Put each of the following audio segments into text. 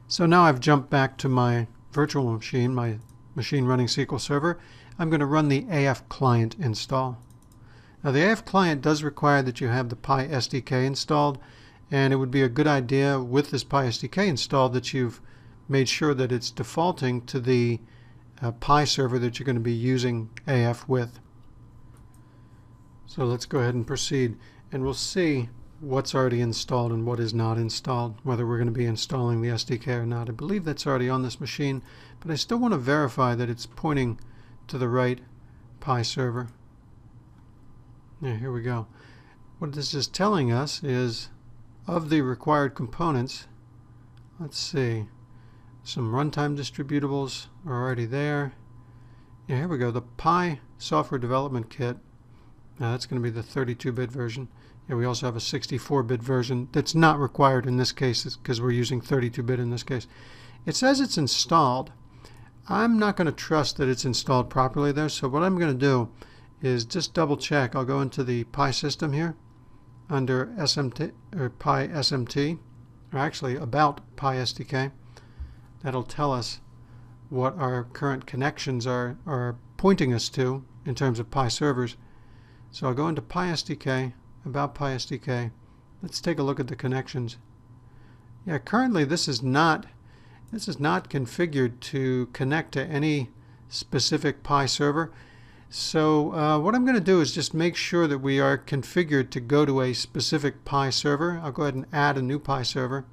So now I've jumped back to my virtual machine, my machine running SQL Server. I'm going to run the AF client install. Now the AF client does require that you have the Pi SDK installed, and it would be a good idea with this Pi SDK installed that you've made sure that it's defaulting to the Pi server that you're going to be using AF with. So let's go ahead and proceed, and we'll see what's already installed and what is not installed, whether we're going to be installing the SDK or not. I believe that's already on this machine, but I still want to verify that it's pointing to the right Pi server. Yeah, here we go. What this is telling us is of the required components, let's see, some runtime distributables are already there. Yeah, here we go. The Pi software development kit. Now that's going to be the 32-bit version. Yeah, we also have a 64-bit version that's not required in this case because we're using 32-bit in this case. It says it's installed. I'm not going to trust that it's installed properly there, so what I'm going to do is just double check. I'll go into the Pi system here under SMT or Pi SMT, or actually about Pi SDK. That'll tell us what our current connections are pointing us to in terms of Pi servers. So I'll go into Pi SDK, about Pi SDK. Let's take a look at the connections. Yeah, currently this is not configured to connect to any specific Pi server. So what I'm going to do is just make sure that we are configured to go to a specific Pi server. I'll go ahead and add a new Pi server.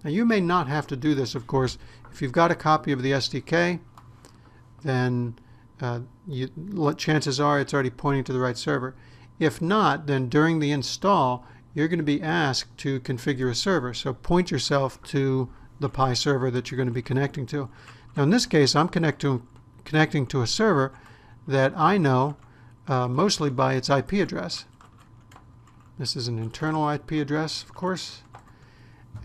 Now you may not have to do this, of course. If you've got a copy of the SDK, then chances are it's already pointing to the right server. If not, then during the install, you're going to be asked to configure a server. So point yourself to the Pi server that you're going to be connecting to. Now in this case, I'm connecting to a server that I know mostly by its IP address. This is an internal IP address, of course.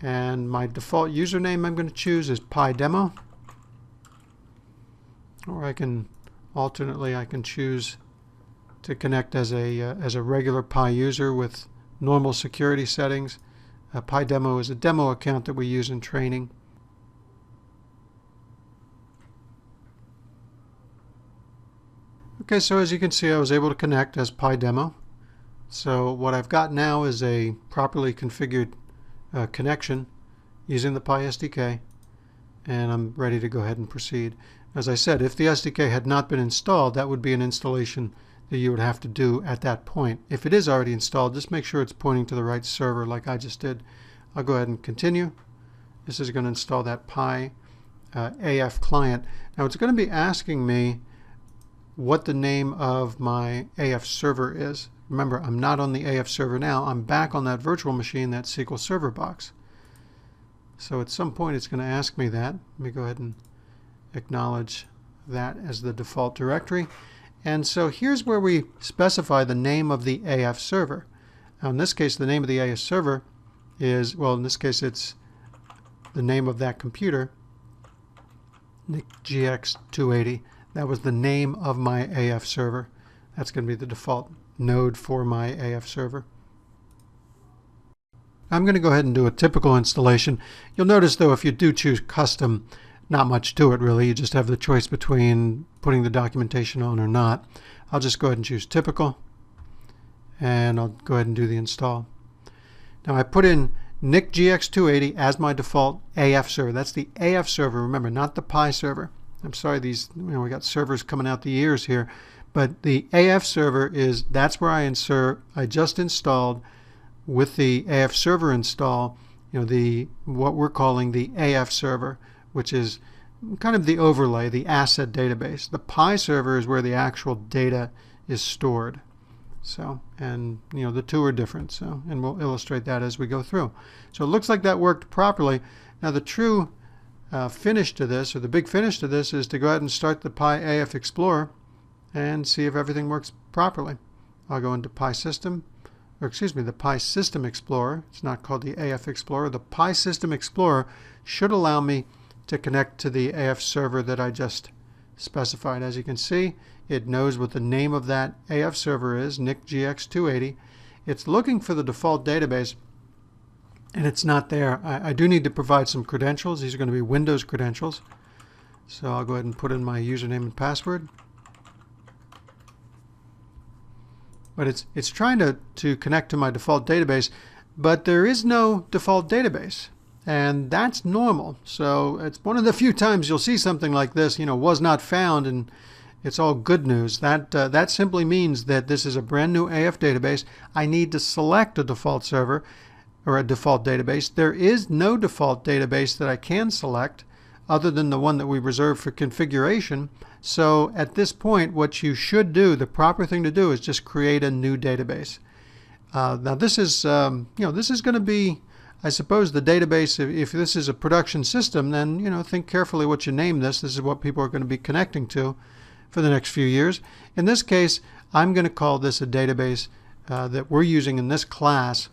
And my default username I'm going to choose is Pi Demo. Or I can choose to connect as a regular Pi user with normal security settings. Pi Demo is a demo account that we use in training. Okay, so as you can see, I was able to connect as Pi Demo. So what I've got now is a properly configured connection using the Pi SDK, and I'm ready to go ahead and proceed. As I said, if the SDK had not been installed, that would be an installation that you would have to do at that point. If it is already installed, just make sure it's pointing to the right server like I just did. I'll go ahead and continue. This is going to install that Pi AF client. Now it's going to be asking me what the name of my AF server is. Remember, I'm not on the AF server now. I'm back on that virtual machine, that SQL Server box. So at some point it's going to ask me that. Let me go ahead and acknowledge that as the default directory. And so here's where we specify the name of the AF server. Now in this case, the name of the AF server is, well, in this case it's the name of that computer, NICGX280. That was the name of my AF server. That's going to be the default node for my AF server. I'm going to go ahead and do a typical installation. You'll notice though, if you do choose custom, not much to it really. You just have the choice between putting the documentation on or not. I'll just go ahead and choose typical, and I'll go ahead and do the install. Now I put in NICGX280 as my default AF server. That's the AF server, remember, not the Pi server. I'm sorry, we got servers coming out the ears here, but the AF server that's where I just installed with the AF server install, what we're calling the AF server, which is kind of the overlay, the asset database. The Pi server is where the actual data is stored. So, and the two are different. So, and we'll illustrate that as we go through. So it looks like that worked properly. Now the true finish to this, or the big finish to this, is to go ahead and start the Pi AF Explorer and see if everything works properly. I'll go into Pi System, or excuse me, the Pi System Explorer. It's not called the AF Explorer. The Pi System Explorer should allow me to connect to the AF server that I just specified. As you can see, it knows what the name of that AF server is, NICGX280. It's looking for the default database, and it's not there. I do need to provide some credentials. These are going to be Windows credentials. So I'll go ahead and put in my username and password. But it's trying to connect to my default database, but there is no default database. And that's normal. So it's one of the few times you'll see something like this, was not found, and it's all good news. That simply means that this is a brand new AF database. I need to select a default server or a default database. There is no default database that I can select other than the one that we reserve for configuration. So at this point, what you should do, the proper thing to do, is just create a new database. Now this is, this is going to be, I suppose, the database. If this is a production system, then think carefully what you name this. This is what people are going to be connecting to for the next few years. In this case, I'm going to call this a database that we're using in this class.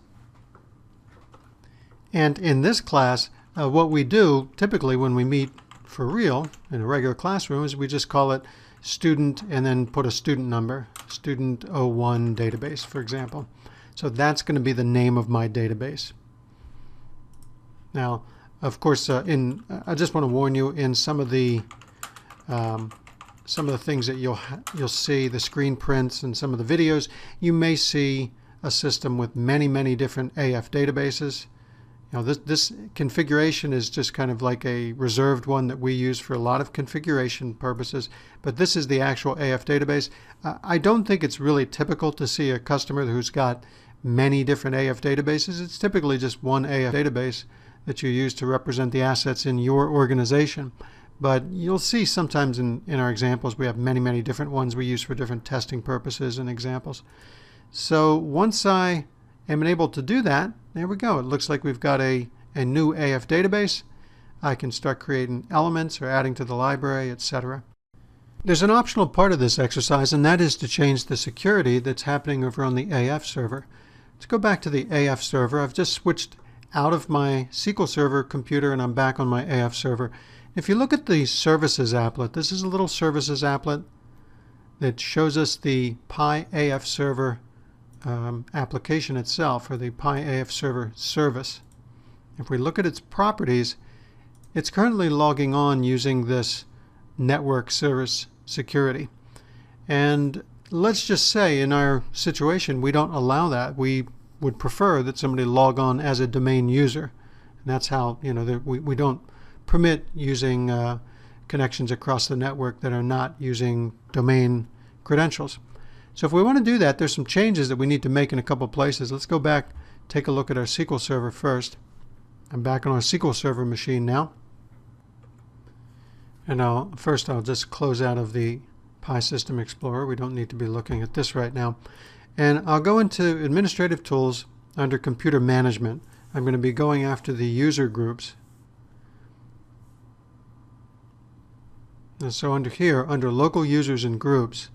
And in this class, what we do typically when we meet for real in a regular classroom is we just call it student and then put a student number, student 01 database, for example. So that's going to be the name of my database. Now, of course, I just want to warn you, in some of the things that you'll see, the screen prints and some of the videos, you may see a system with many different AF databases. This configuration is just kind of like a reserved one that we use for a lot of configuration purposes, but this is the actual AF database. I don't think it's really typical to see a customer who's got many different AF databases. It's typically just one AF database that you use to represent the assets in your organization. But you'll see sometimes in our examples we have many different ones we use for different testing purposes and examples. So once I am able to do that, there we go. It looks like we've got a new AF database. I can start creating elements or adding to the library, etc. There's an optional part of this exercise, and that is to change the security that's happening over on the AF server. Let's go back to the AF server. I've just switched out of my SQL Server computer and I'm back on my AF server. If you look at the services applet, this is a little services applet that shows us the PyAF server application itself, or the PyAF server service. If we look at its properties, it's currently logging on using this network service security. And let's just say in our situation we don't allow that. We would prefer that somebody log on as a domain user. And that's how, we don't permit using connections across the network that are not using domain credentials. So if we want to do that, there's some changes that we need to make in a couple places. Let's go back, take a look at our SQL Server first. I'm back on our SQL Server machine now. And first I'll just close out of the PySystem Explorer. We don't need to be looking at this right now. And I'll go into Administrative Tools under Computer Management. I'm going to be going after the user groups. And so under here, under Local Users and Groups,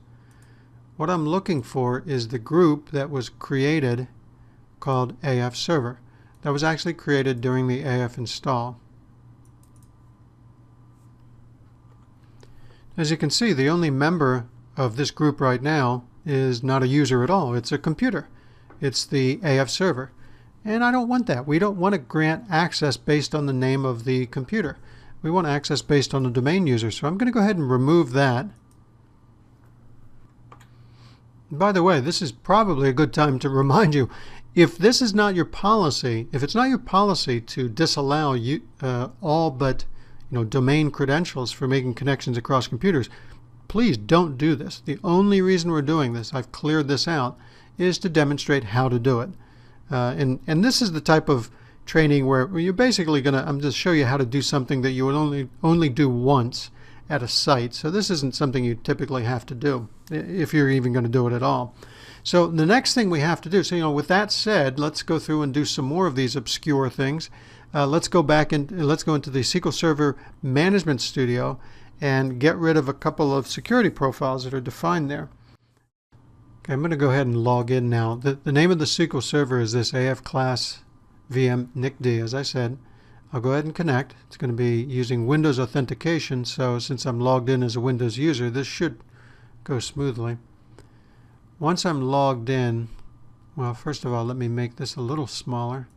what I'm looking for is the group that was created called AF Server. That was actually created during the AF install. As you can see, the only member of this group right now is not a user at all. It's a computer. It's the AF server. And I don't want that. We don't want to grant access based on the name of the computer. We want access based on the domain user. So I'm going to go ahead and remove that. By the way, this is probably a good time to remind you, if this is not your policy, if it's not your policy to disallow all but domain credentials for making connections across computers, please don't do this. The only reason we're doing this, I've cleared this out, is to demonstrate how to do it. And this is the type of training where you're basically going to, I'm just show you how to do something that you would only do once at a site. So this isn't something you typically have to do, if you're even going to do it at all. So the next thing we have to do, so with that said, let's go through and do some more of these obscure things. Let's go back and let's go into the SQL Server Management Studio and get rid of a couple of security profiles that are defined there. Okay, I'm going to go ahead and log in now. The name of the SQL Server is this AF class VM NICD, as I said. I'll go ahead and connect. It's going to be using Windows authentication, so since I'm logged in as a Windows user, this should go smoothly. Once I'm logged in, well, first of all, let me make this a little smaller.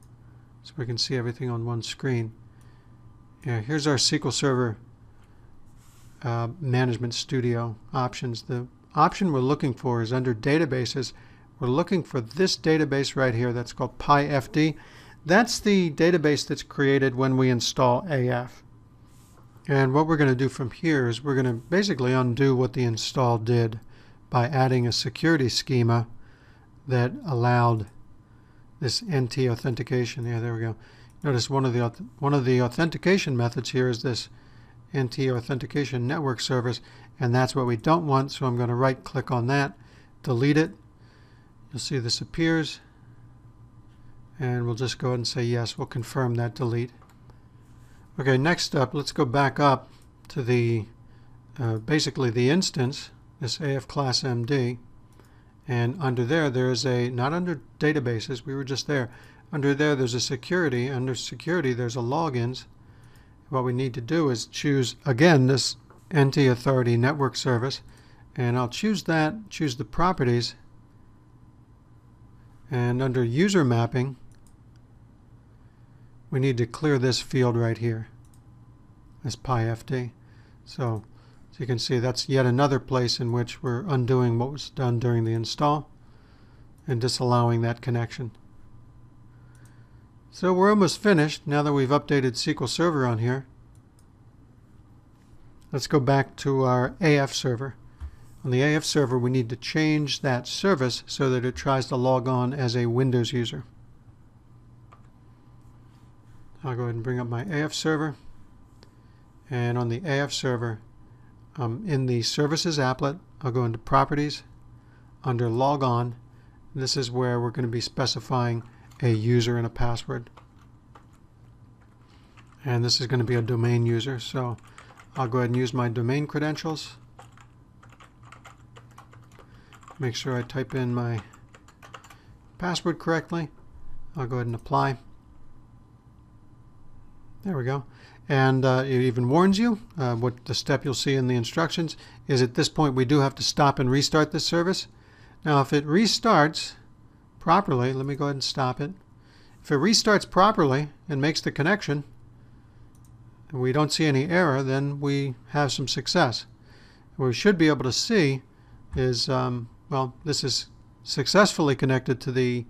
so we can see everything on one screen. Yeah, here's our SQL Server Management Studio options. The option we're looking for is under Databases. We're looking for this database right here that's called PyFD. That's the database that's created when we install AF. And what we're going to do from here is we're going to basically undo what the install did by adding a security schema that allowed this NT authentication. Yeah, there we go. Notice one of the authentication methods here is this NT authentication network service, and that's what we don't want. So I'm going to right click on that, delete it. You'll see this appears, and we'll just go ahead and say yes. We'll confirm that delete. Okay, next up, let's go back up to the basically the instance, this AF class MD, and under there's a, not under databases, we were just there. Under there's a security. Under security, there's a logins. What we need to do is choose again this NT Authority Network Service, and I'll choose that. Choose the properties, and under user mapping, we need to clear this field right here, this PyFD. So you can see that's yet another place in which we're undoing what was done during the install and disallowing that connection. So we're almost finished now that we've updated SQL Server on here. Let's go back to our AF server. On the AF server, we need to change that service so that it tries to log on as a Windows user. I'll go ahead and bring up my AF server. And on the AF server, in the Services applet, I'll go into Properties, under Log On. This is where we're going to be specifying a user and a password. And this is going to be a domain user, so I'll go ahead and use my domain credentials. Make sure I type in my password correctly. I'll go ahead and apply. There we go. And it even warns you, what the step you'll see in the instructions is at this point we do have to stop and restart this service. Now if it restarts properly, let me go ahead and stop it. If it restarts properly and makes the connection, and we don't see any error, then we have some success. What we should be able to see is, well, this is successfully connected to the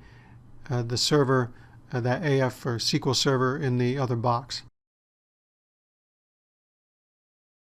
server, that AF or SQL server in the other box.